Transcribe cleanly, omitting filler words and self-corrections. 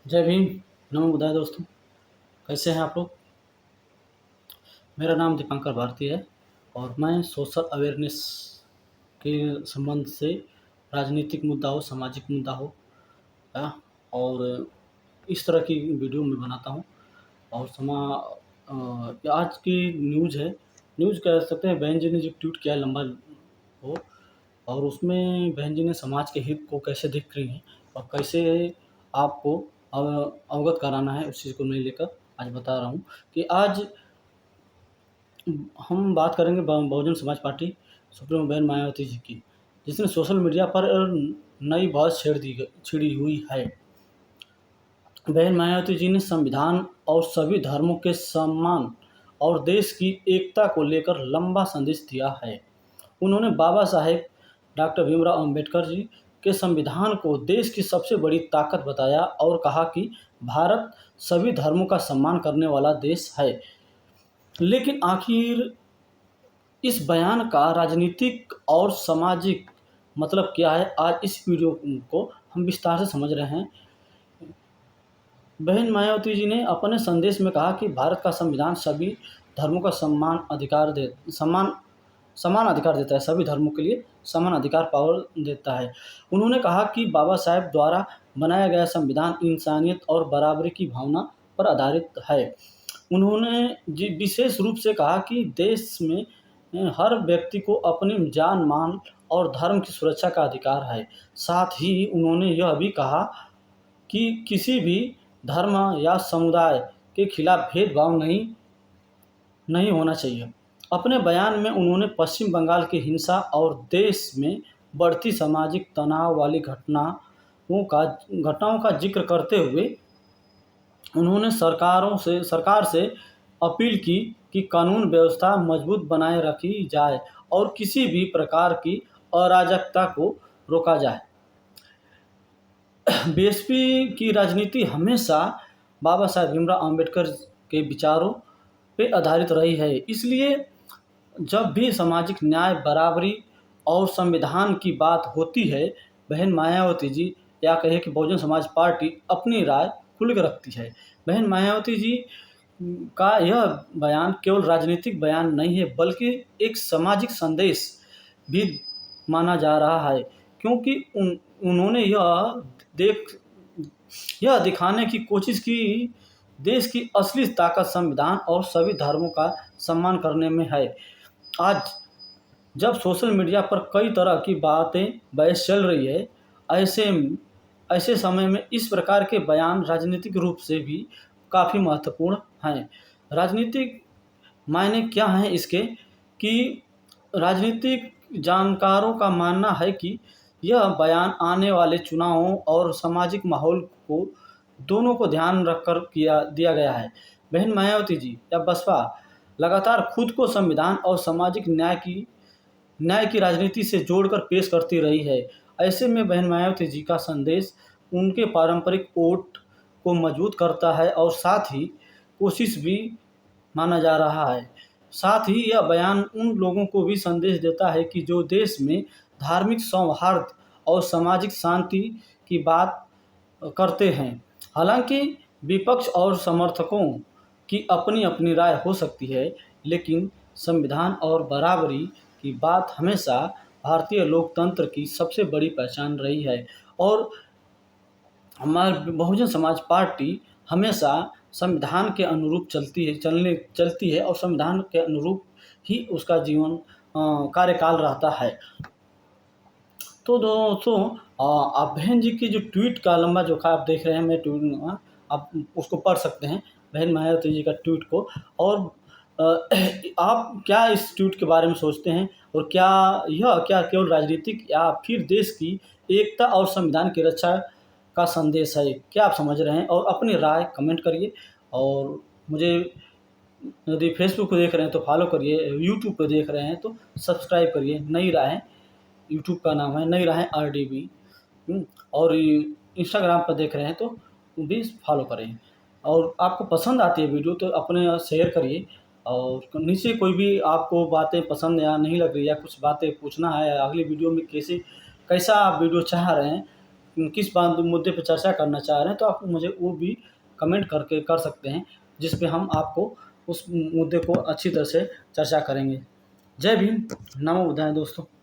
जय भीम। नमो बुद्धाय दोस्तों, कैसे हैं आप लोग। मेरा नाम दीपांकर भारती है और मैं सोशल अवेयरनेस के संबंध से राजनीतिक मुद्दा हो, सामाजिक मुद्दा हो और इस तरह की वीडियो मैं बनाता हूँ। और आज की न्यूज़ है, न्यूज़ कह सकते हैं। बहन जी ने जो ट्वीट किया है लंबा हो, और उसमें बहन जी ने समाज के हित को कैसे देख रही हैं और कैसे आपको अवगत कराना है, उस चीज़ को मैं लेकर आज बता रहा हूँ कि आज हम बात करेंगे बहुजन समाज पार्टी सुप्रीमो बहन मायावती जी की, जिसने सोशल मीडिया पर नई बहस छिड़ी हुई है। बहन मायावती जी ने संविधान और सभी धर्मों के सम्मान और देश की एकता को लेकर लंबा संदेश दिया है। उन्होंने बाबा साहेब डॉक्टर भीमराव अंबेडकर जी के संविधान को देश की सबसे बड़ी ताकत बताया और कहा कि भारत सभी धर्मों का सम्मान करने वाला देश है। लेकिन आखिर इस बयान का राजनीतिक और सामाजिक मतलब क्या है, आज इस वीडियो को हम विस्तार से समझ रहे हैं। बहन मायावती जी ने अपने संदेश में कहा कि भारत का संविधान सभी धर्मों का समान अधिकार देता है, सभी धर्मों के लिए समान अधिकार पावर देता है। उन्होंने कहा कि बाबा साहेब द्वारा बनाया गया संविधान इंसानियत और बराबरी की भावना पर आधारित है। उन्होंने विशेष रूप से कहा कि देश में हर व्यक्ति को अपनी जान माल और धर्म की सुरक्षा का अधिकार है। साथ ही उन्होंने यह भी कहा कि किसी भी धर्म या समुदाय के खिलाफ भेदभाव नहीं होना चाहिए। अपने बयान में उन्होंने पश्चिम बंगाल की हिंसा और देश में बढ़ती सामाजिक तनाव वाली घटनाओं का जिक्र करते हुए उन्होंने सरकार से अपील की कि कानून व्यवस्था मजबूत बनाए रखी जाए और किसी भी प्रकार की अराजकता को रोका जाए। बीएसपी की राजनीति हमेशा बाबा साहेब भीमराव अंबेडकर के विचारों पे आधारित रही है। इसलिए जब भी सामाजिक न्याय, बराबरी और संविधान की बात होती है, बहन मायावती जी या कहे कि बहुजन समाज पार्टी अपनी राय खुलकर रखती है। बहन मायावती जी का यह बयान केवल राजनीतिक बयान नहीं है, बल्कि एक सामाजिक संदेश भी माना जा रहा है, क्योंकि उन्होंने यह दिखाने की कोशिश की देश की असली ताकत संविधान और सभी धर्मों का सम्मान करने में है। आज जब सोशल मीडिया पर कई तरह की बहस चल रही है, ऐसे समय में इस प्रकार के बयान राजनीतिक रूप से भी काफ़ी महत्वपूर्ण हैं। राजनीतिक मायने क्या हैं इसके, कि राजनीतिक जानकारों का मानना है कि यह बयान आने वाले चुनावों और सामाजिक माहौल को दोनों को ध्यान रखकर दिया गया है। बहन मायावती जी या बसपा लगातार खुद को संविधान और सामाजिक न्याय की राजनीति से जोड़कर पेश करती रही है। ऐसे में बहन मायावती जी का संदेश उनके पारंपरिक वोट को मजबूत करता है और साथ ही कोशिश भी माना जा रहा है। साथ ही यह बयान उन लोगों को भी संदेश देता है कि जो देश में धार्मिक सौहार्द और सामाजिक शांति की बात करते हैं। हालांकि विपक्ष और समर्थकों की अपनी अपनी राय हो सकती है, लेकिन संविधान और बराबरी की बात हमेशा भारतीय लोकतंत्र की सबसे बड़ी पहचान रही है और हमारी बहुजन समाज पार्टी हमेशा संविधान के अनुरूप चलती है और संविधान के अनुरूप ही उसका जीवन कार्यकाल रहता है। तो दोस्तों, आप बहन जी की जो ट्वीट का लंबा जोखा आप देख रहे हैं, मैं ट्वीट आप उसको पढ़ सकते हैं, बहन मायावती जी का ट्वीट को। और आप क्या इस ट्वीट के बारे में सोचते हैं और क्या केवल राजनीतिक या फिर देश की एकता और संविधान की रक्षा का संदेश है, क्या आप समझ रहे हैं? और अपनी राय कमेंट करिए। और मुझे यदि फेसबुक पर देख रहे हैं तो फॉलो करिए, यूट्यूब पर देख रहे हैं तो सब्सक्राइब करिए। नई राहें यूट्यूब का नाम है, नई राहें RDB। और इंस्टाग्राम पर देख रहे हैं तो भी फॉलो करें। और आपको पसंद आती है वीडियो तो अपने शेयर करिए। और नीचे कोई भी आपको बातें पसंद या नहीं लग रही, या कुछ बातें पूछना है, अगली वीडियो में कैसा आप वीडियो चाह रहे हैं, किस बात मुद्दे पे चर्चा करना चाह रहे हैं, तो आप मुझे वो भी कमेंट करके कर सकते हैं, जिस पे हम आपको उस मुद्दे को अच्छी तरह से चर्चा करेंगे। जय भीम, नमो बुद्धाय दोस्तों।